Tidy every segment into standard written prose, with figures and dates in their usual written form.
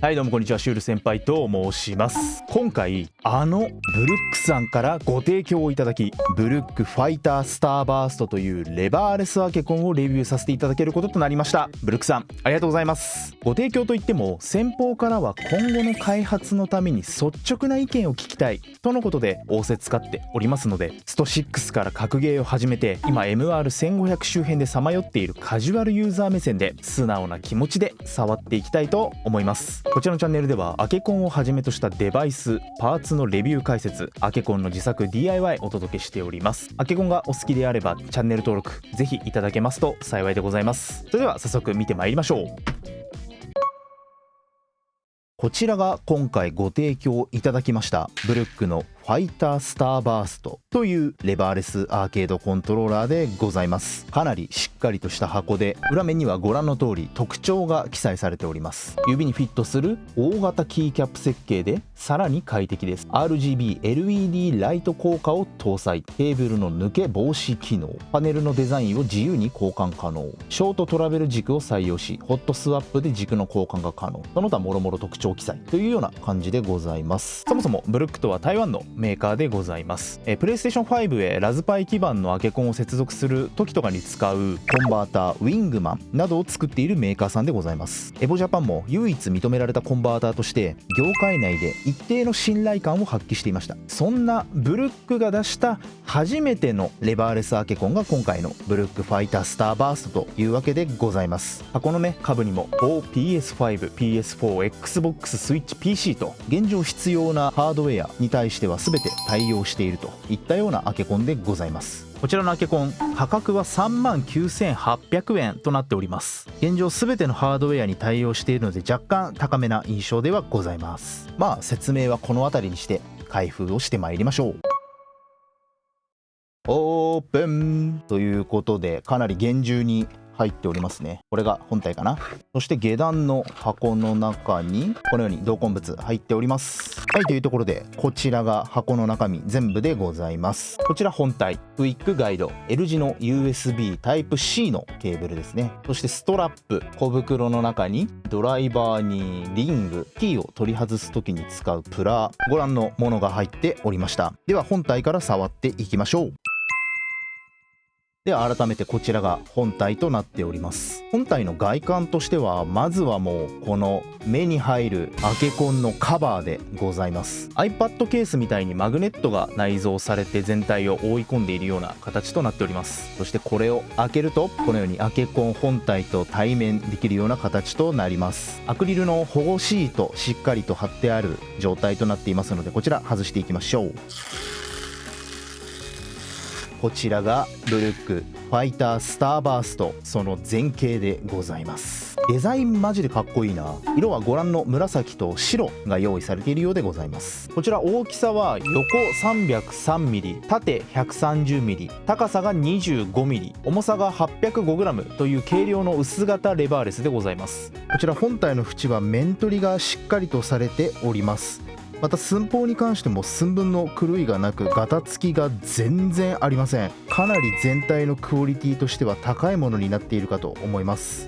はい、どうもこんにちは。シュール先輩と申します。今回ブルックさんからご提供をいただき、ブルックファイタースターバーストというレバーレスアケコンをレビューさせていただけることとなりました。ブルックさんありがとうございます。ご提供といっても先方からは今後の開発のために率直な意見を聞きたいとのことで仰せ使っておりますので、スト6から格ゲーを始めて今 MR1500 周辺でさまよっているカジュアルユーザー目線で素直な気持ちで触っていきたいと思います。こちらのチャンネルではアケコンをはじめとしたデバイス、パーツのレビュー解説、アケコンの自作 DIY お届けしております。アケコンがお好きであればチャンネル登録ぜひいただけますと幸いでございます。それでは早速見てまいりましょう。こちらが今回ご提供いただきましたブルックのファイタースターバーストというレバーレスアーケードコントローラーでございます。かなりしっかりとした箱で、裏面にはご覧の通り特徴が記載されております。指にフィットする大型キーキャップ設計でさらに快適です。 RGB LED ライト効果を搭載、ケーブルの抜け防止機能、パネルのデザインを自由に交換可能、ショートトラベル軸を採用しホットスワップで軸の交換が可能、その他もろもろ特徴記載というような感じでございます。そもそもブルックとは台湾のメーカーでございます。プレイステーション5へラズパイ基板のアケコンを接続する時とかに使うコンバーターウィングマンなどを作っているメーカーさんでございます。エボジャパンも唯一認められたコンバーターとして業界内で一定の信頼感を発揮していました。そんなブルックが出した初めてのレバーレスアケコンが今回のブルックファイタースターバーストというわけでございます。箱の下部にも 4PS5、PS4、Xbox、Switch、PC と現状必要なハードウェアに対しては全て対応しているといったようなアケコンでございます。こちらのアケコン価格は 39,800 円となっております。現状全てのハードウェアに対応しているので若干高めな印象ではございます。まあ説明はこの辺りにして開封をしてまいりましょう。オープンということでかなり厳重に入っておりますね。これが本体かな。そして下段の箱の中にこのように同梱物入っております。はい、というところでこちらが箱の中身全部でございます。こちら本体、クイックガイド、L 字の USB Type-C のケーブルですね。そしてストラップ、小袋の中にドライバーにリング、キーを取り外す時に使うプラー、ご覧のものが入っておりました。では本体から触っていきましょう。では改めてこちらが本体となっております。本体の外観としてはまずはもうこの目に入るアケコンのカバーでございます。 iPad ケースみたいにマグネットが内蔵されて全体を覆い込んでいるような形となっております。そしてこれを開けるとこのようにアケコン本体と対面できるような形となります。アクリルの保護シートしっかりと貼ってある状態となっていますので、こちら外していきましょう。こちらがブルックファイタースターバースト、その前景でございます。デザインマジでかっこいいな。色はご覧の紫と白が用意されているようでございます。こちら大きさは横 303mm、縦 130mm、高さが 25mm、重さが 805g という軽量の薄型レバーレスでございます。こちら本体の縁は面取りがしっかりとされております。また寸法に関しても寸分の狂いがなくガタつきが全然ありません。かなり全体のクオリティとしては高いものになっているかと思います。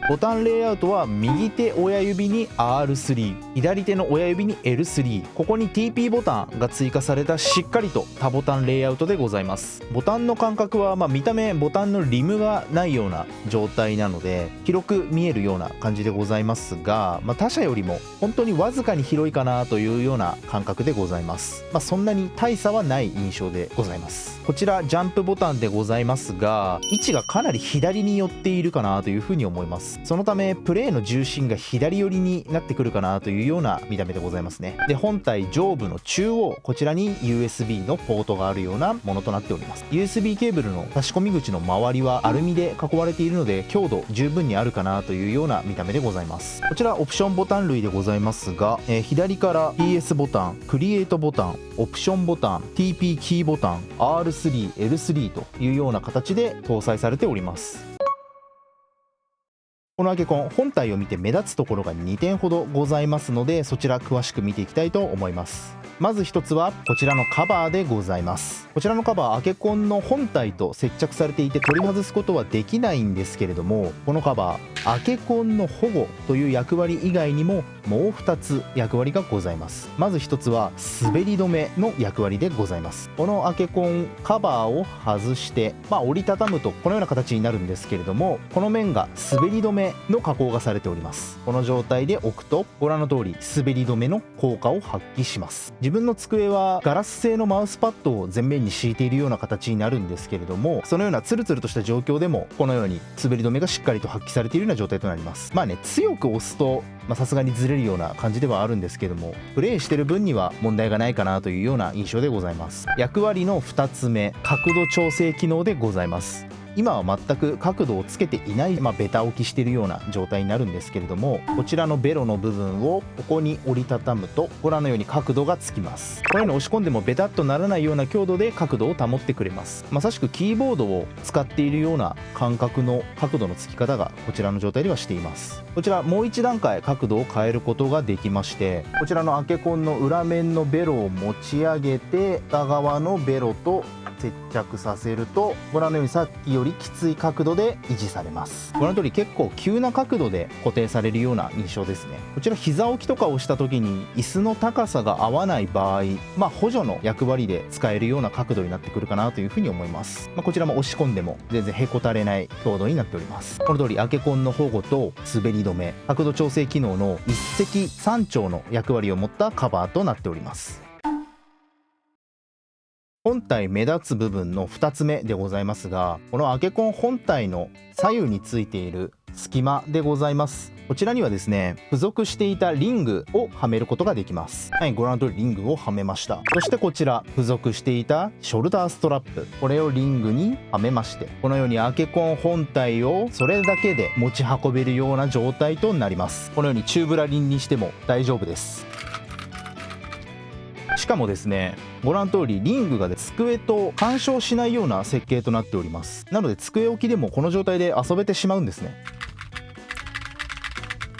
ボタンレイアウトは右手親指に R3、 左手の親指に L3、 ここに TP ボタンが追加されたしっかりと多ボタンレイアウトでございます。ボタンの間隔は見た目ボタンのリムがないような状態なので広く見えるような感じでございますが、他社よりも本当にわずかに広いかなというような感覚でございます。そんなに大差はない印象でございます。こちらジャンプボタンでございますが、位置がかなり左に寄っているかなというふうに思います。そのためプレイの重心が左寄りになってくるかなというような見た目でございますね。で本体上部の中央、こちらに USB のポートがあるようなものとなっております。 USB ケーブルの差し込み口の周りはアルミで囲われているので強度十分にあるかなというような見た目でございます。こちらオプションボタン類でございますが、左から PS ボタン、クリエイトボタン、オプションボタン、 TP キーボタン、 R3、L3 というような形で搭載されております。このアケコン本体を見て目立つところが2点ほどございますので、そちら詳しく見ていきたいと思います。まず一つはこちらのカバーでございます。こちらのカバーアケコンの本体と接着されていて取り外すことはできないんですけれども、このカバーアケコンの保護という役割以外にももう2つ役割がございます。まず1つは滑り止めの役割でございます。このアケコンカバーを外して折りたたむとこのような形になるんですけれども、この面が滑り止めの加工がされております。この状態で置くとご覧の通り滑り止めの効果を発揮します。自分の机はガラス製のマウスパッドを前面に敷いているような形になるんですけれども、そのようなツルツルとした状況でもこのように滑り止めがしっかりと発揮されているような状態となります。強く押すとさすがにずれるような感じではあるんですけども、プレイしてる分には問題がないかなというような印象でございます。役割の2つ目、角度調整機能でございます。今は全く角度をつけていない、ベタ置きしているような状態になるんですけれども、こちらのベロの部分をここに折りたたむとご覧のように角度がつきます。このように押し込んでもベタっとならないような強度で角度を保ってくれます。まさしくキーボードを使っているような感覚の角度のつき方がこちらの状態ではしています。こちらもう一段階角度を変えることができまして、こちらのアケコンの裏面のベロを持ち上げて下側のベロと接着させるとご覧のようにさっきよりきつい角度で維持されます。ご覧の通り結構急な角度で固定されるような印象ですね。こちら膝置きとかをした時に椅子の高さが合わない場合、補助の役割で使えるような角度になってくるかなというふうに思います。こちらも押し込んでも全然へこたれない強度になっております。この通りアケコンの保護と滑り止め、角度調整機能の一石三鳥の役割を持ったカバーとなっております。本体目立つ部分の2つ目でございますが、このアケコン本体の左右についている隙間でございます。こちらにはですね、付属していたリングをはめることができます。ご覧の通りリングをはめました。そしてこちら付属していたショルダーストラップ、これをリングにはめまして、このようにアケコン本体をそれだけで持ち運べるような状態となります。このように宙ぶらりんにしても大丈夫です。しかもですね、ご覧の通りリングが机と干渉しないような設計となっております。なので机置きでもこの状態で遊べてしまうんですね。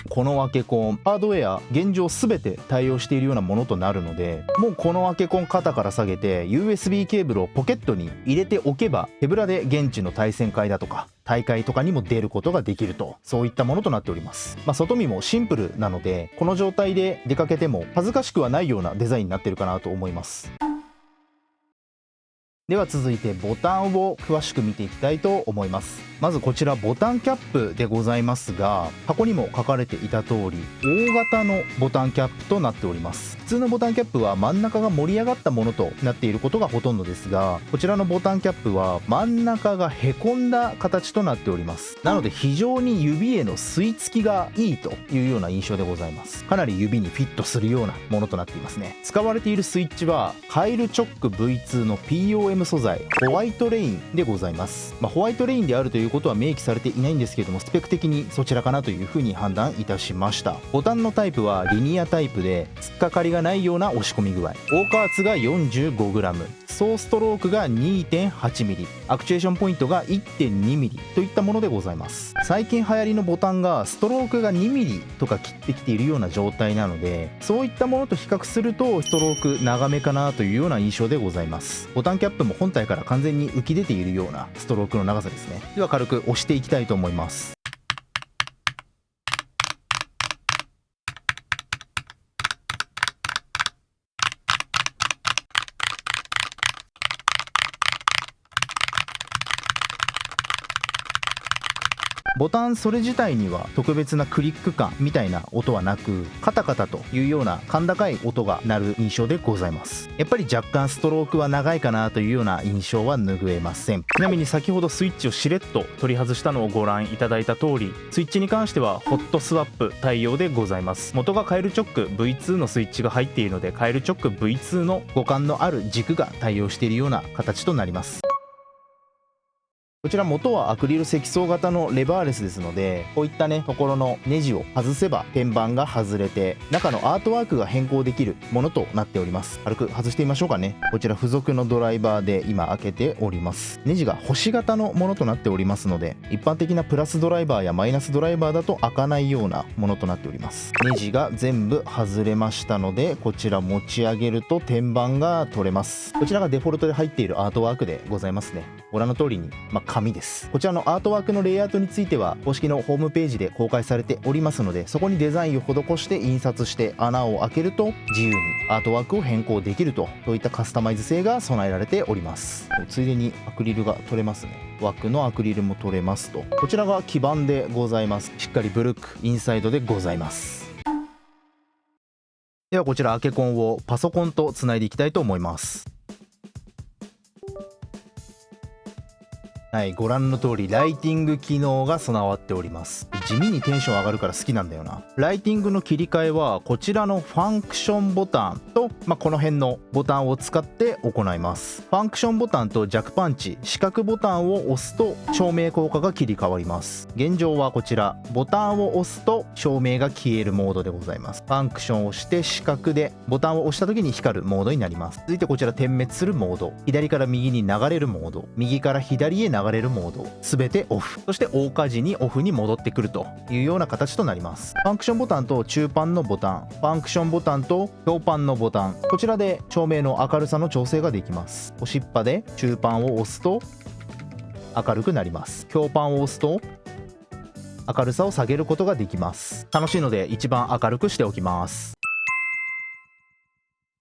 このアケコンハードウェア現状全て対応しているようなものとなるので、もうこのアケコン肩から下げて USB ケーブルをポケットに入れておけば手ぶらで現地の対戦会だとか大会とかにも出ることができると、そういったものとなっております。外見もシンプルなのでこの状態で出かけても恥ずかしくはないようなデザインになってるかなと思います。では続いてボタンを詳しく見ていきたいと思います。まずこちらボタンキャップでございますが、箱にも書かれていた通り大型のボタンキャップとなっております。普通のボタンキャップは真ん中が盛り上がったものとなっていることがほとんどですが、こちらのボタンキャップは真ん中がへこんだ形となっております。なので非常に指への吸い付きがいいというような印象でございます。かなり指にフィットするようなものとなっていますね。使われているスイッチはカイルチョック V2 の POM素材ホワイトレインでございます。ホワイトレインであるということは明記されていないんですけれども、スペック的にそちらかなというふうに判断いたしました。ボタンのタイプはリニアタイプで突っかかりがないような押し込み具合、大加圧が 45g、 総ストロークが 2.8mm、 アクチュエーションポイントが 1.2mm といったものでございます。最近流行りのボタンがストロークが 2mm とか切ってきているような状態なので、そういったものと比較するとストローク長めかなというような印象でございます。ボタンキャップも本体から完全に浮き出ているようなストロークの長さですね。では軽く押していきたいと思います。ボタンそれ自体には特別なクリック感みたいな音はなく、カタカタというような甲高い音が鳴る印象でございます。やっぱり若干ストロークは長いかなというような印象は拭えません。ちなみに先ほどスイッチをしれっと取り外したのをご覧いただいた通り、スイッチに関してはホットスワップ対応でございます。元がカイルチョック V2 のスイッチが入っているので、カイルチョック V2 の互換のある軸が対応しているような形となります。こちら元はアクリル積層型のレバーレスですので、こういったねところのネジを外せば天板が外れて中のアートワークが変更できるものとなっております。軽く外してみましょうかね。こちら付属のドライバーで今開けております。ネジが星型のものとなっておりますので、一般的なプラスドライバーやマイナスドライバーだと開かないようなものとなっております。ネジが全部外れましたので、こちら持ち上げると天板が取れます。こちらがデフォルトで入っているアートワークでございますね。ご覧の通りに、紙です。こちらのアートワークのレイアウトについては公式のホームページで公開されておりますので、そこにデザインを施して印刷して穴を開けると自由にアートワークを変更できると、そういったカスタマイズ性が備えられております。ついでにアクリルが取れますね。枠のアクリルも取れますと。こちらが基板でございます。しっかりブルックインサイドでございます。ではこちらアケコンをパソコンとつないでいきたいと思います。はい、ご覧の通りライティング機能が備わっております。地味にテンション上がるから好きなんだよな。ライティングの切り替えはこちらのファンクションボタンと、この辺のボタンを使って行います。ファンクションボタンと弱パンチ、四角ボタンを押すと照明効果が切り替わります。現状はこちらボタンを押すと照明が消えるモードでございます。ファンクションを押して四角でボタンを押した時に光るモードになります。続いてこちら点滅するモード、左から右に流れるモード、右から左へ流れるモード、全てオフ、そして大火事にオフに戻ってくるというような形となります。ファンクションボタンと中パンのボタン、ファンクションボタンと強パンのボタン、こちらで照明の明るさの調整ができます。押しっぱで中パンを押すと明るくなります。強パンを押すと明るさを下げることができます。楽しいので一番明るくしておきます。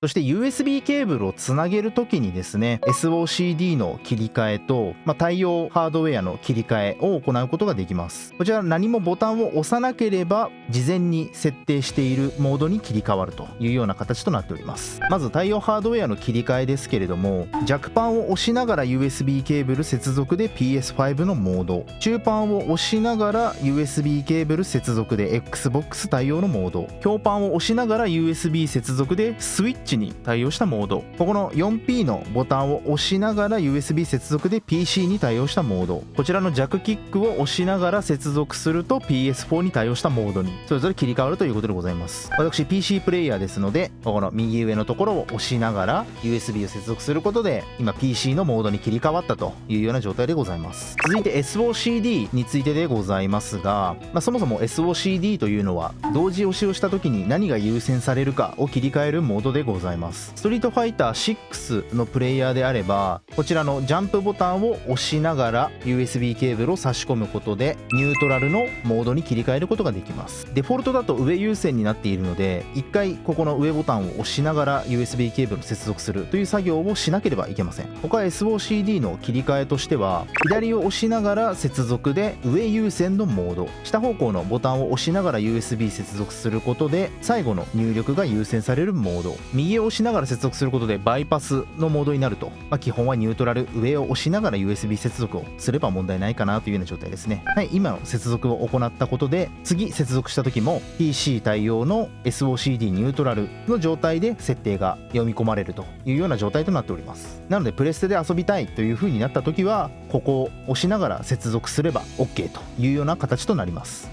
そして USB ケーブルをつなげるときにですね、 SOCD の切り替えと、対応ハードウェアの切り替えを行うことができます。こちら何もボタンを押さなければ事前に設定しているモードに切り替わるというような形となっております。まず対応ハードウェアの切り替えですけれども、弱パンを押しながら USB ケーブル接続で PS5 のモード、中パンを押しながら USB ケーブル接続で Xbox 対応のモード、強パンを押しながら USB 接続でスイッチに対応したモード、ここの 4P のボタンを押しながら USB 接続で PC に対応したモード、こちらの弱キックを押しながら接続すると PS4 に対応したモードにそれぞれ切り替わるということでございます。私 PC プレイヤーですので、ここの右上のところを押しながら USB を接続することで今 PC のモードに切り替わったというような状態でございます。続いて SOCD についてでございますが、そもそも SOCD というのは同時押しをした時に何が優先されるかを切り替えるモードでございます。ストリートファイター6のプレイヤーであれば、こちらのジャンプボタンを押しながら USB ケーブルを差し込むことでニュートラルのモードに切り替えることができます。デフォルトだと上優先になっているので、一回ここの上ボタンを押しながら USB ケーブルを接続するという作業をしなければいけません。他 SOCD の切り替えとしては、左を押しながら接続で上優先のモード、下方向のボタンを押しながら USB 接続することで最後の入力が優先されるモード、右を押しながら接続することでバイパスのモードになると、基本はニュートラル、上を押しながら USB 接続をすれば問題ないかなというような状態ですね。はい、今の接続を行ったことで次接続した時も PC 対応の SOCD ニュートラルの状態で設定が読み込まれるというような状態となっております。なのでプレステで遊びたいという風になった時はここを押しながら接続すれば OK というような形となります。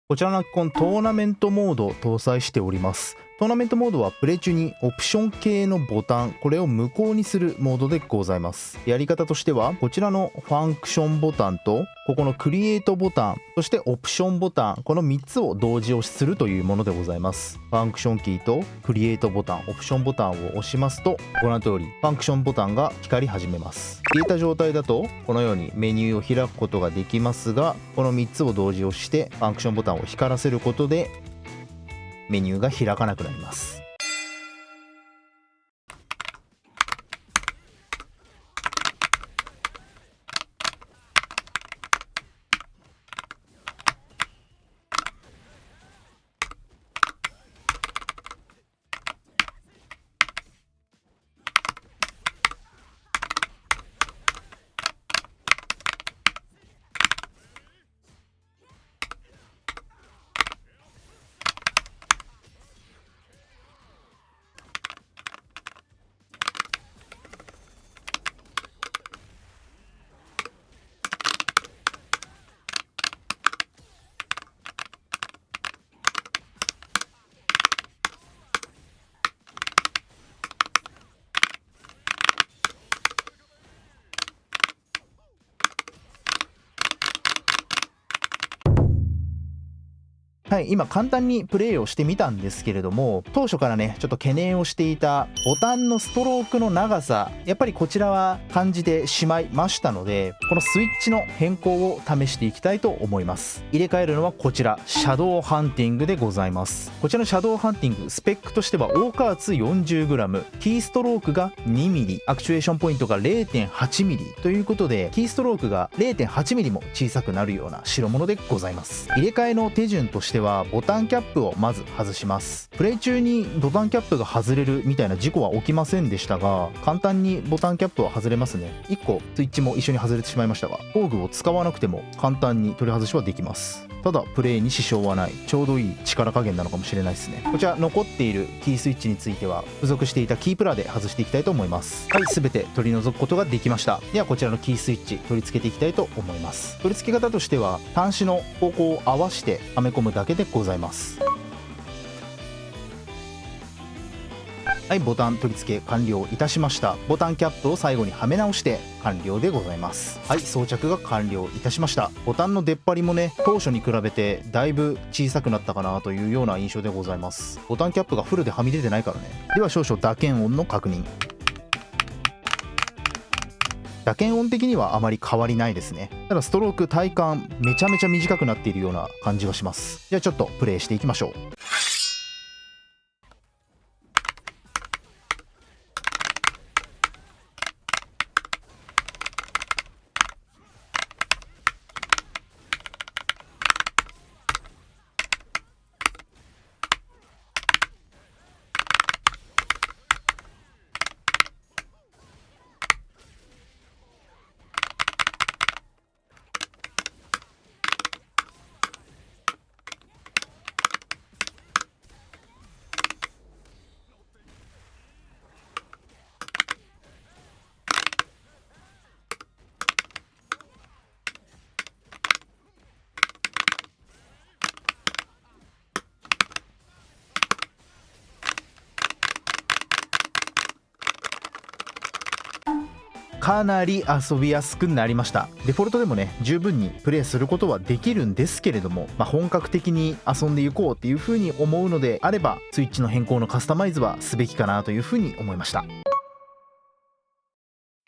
こちらのアイコントーナメントモードを搭載しております。トーナメントモードはプレ中にオプション系のボタン、これを無効にするモードでございます。やり方としてはこちらのファンクションボタンとここのクリエイトボタン、そしてオプションボタン、この3つを同時押しするというものでございます。ファンクションキーとクリエイトボタン、オプションボタンを押しますとご覧の通りファンクションボタンが光り始めます。消えた状態だとこのようにメニューを開くことができますが、この3つを同時押してファンクションボタンを光らせることでメニューが開かなくなります。はい、今簡単にプレイをしてみたんですけれども、当初からねちょっと懸念をしていたボタンのストロークの長さ、やっぱりこちらは感じてしまいましたので、このスイッチの変更を試していきたいと思います。入れ替えるのはこちらシャドウハンティングでございます。こちらのシャドウハンティングスペックとしてはオーカーツ 40g、 キーストロークが 2mm、 アクチュエーションポイントが 0.8mm ということで、キーストロークが 0.8mm も小さくなるような代物でございます。入れ替えの手順としてはボタンキャップをまず外します。プレイ中にボタンキャップが外れるみたいな事故は起きませんでしたが、簡単にボタンキャップは外れますね。1個スイッチも一緒に外れてしまいましたが、工具を使わなくても簡単に取り外しはできます。ただプレイに支障はない、ちょうどいい力加減なのかもしれないですね。こちら残っているキースイッチについては付属していたキープラで外していきたいと思います。はい、全て取り除くことができました。ではこちらのキースイッチ取り付けていきたいと思います。取り付け方としては端子の方向を合わせてはめ込むだけでございます。はい、ボタン取り付け完了いたしました。ボタンキャップを最後にはめ直して完了でございます。はい、装着が完了いたしました。ボタンの出っ張りもね当初に比べてだいぶ小さくなったかなというような印象でございます。ボタンキャップがフルではみ出てないからね。では少々打鍵音の確認。打鍵音的にはあまり変わりないですね。ただストローク体感めちゃめちゃ短くなっているような感じがします。じゃあちょっとプレイしていきましょう。かなり遊びやすくなりました。デフォルトでもね十分にプレイすることはできるんですけれども、本格的に遊んでいこうっていう風に思うのであればスイッチの変更のカスタマイズはすべきかなという風に思いました。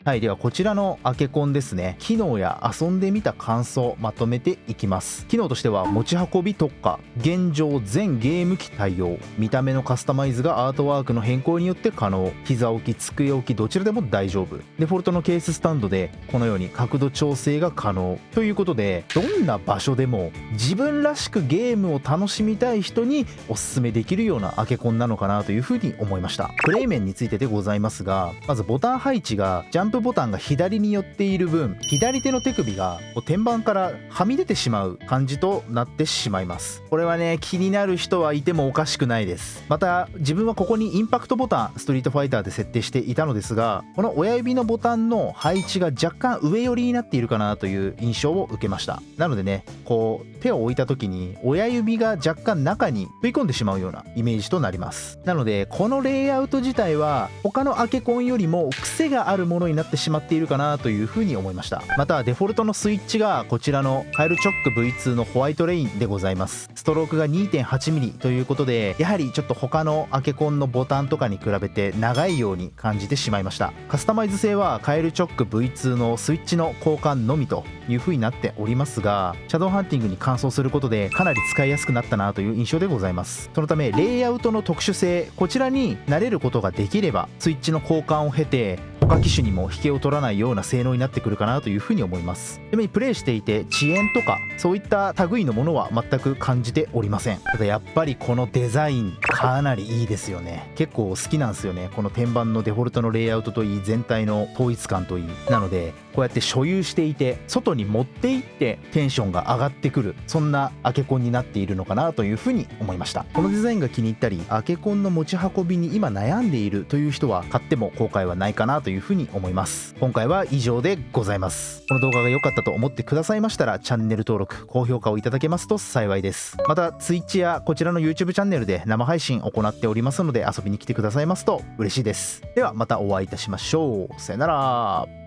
はい、ではこちらのアケコンですね、機能や遊んでみた感想まとめていきます。機能としては持ち運び特化、現状全ゲーム機対応、見た目のカスタマイズがアートワークの変更によって可能、膝置き机置きどちらでも大丈夫、デフォルトのケーススタンドでこのように角度調整が可能ということで、どんな場所でも自分らしくゲームを楽しみたい人におすすめできるようなアケコンなのかなというふうに思いました。プレイ面についてでございますが、まずボタン配置がジャンプボタンが左に寄っている分、左手の手首が天板からはみ出てしまう感じとなってしまいます。これはね気になる人はいてもおかしくないです。また自分はここにインパクトボタンストリートファイターで設定していたのですが、この親指のボタンの配置が若干上寄りになっているかなという印象を受けました。なのでねこう手を置いた時に親指が若干中に食い込んでしまうようなイメージとなります。なのでこのレイアウト自体は他のアケコンよりも癖があるものになってしまっているかなというふうに思いました。またデフォルトのスイッチがこちらのカエルチョック V2 のホワイトレインでございます。ストロークが 2.8mm ということで、やはりちょっと他のアケコンのボタンとかに比べて長いように感じてしまいました。カスタマイズ性はカエルチョック V2 のスイッチの交換のみというふうになっておりますが、シャドウハンティングに換装することでかなり使いやすくなったなという印象でございます。そのためレイアウトの特殊性、こちらに慣れることができればスイッチの交換を経て他機種にも引けを取らないような性能になってくるかなというふうに思います。ちなみにプレイしていて遅延とかそういった類のものは全く感じておりません。ただやっぱりこのデザインかなりいいですよね。結構好きなんですよね、この天板のデフォルトのレイアウトといい、全体の統一感といい。なのでこうやって所有していて外に持っていってテンションが上がってくる、そんなアケコンになっているのかなというふうに思いました。このデザインが気に入ったりアケコンの持ち運びに今悩んでいるという人は買っても後悔はないかなというふうに思います。今回は以上でございます。この動画が良かったと思ってくださいましたらチャンネル登録高評価をいただけますと幸いです。また Twitch やこちらの YouTube チャンネルで生配信行っておりますので遊びに来てくださいますと嬉しいです。ではまたお会いいたしましょう。さよなら。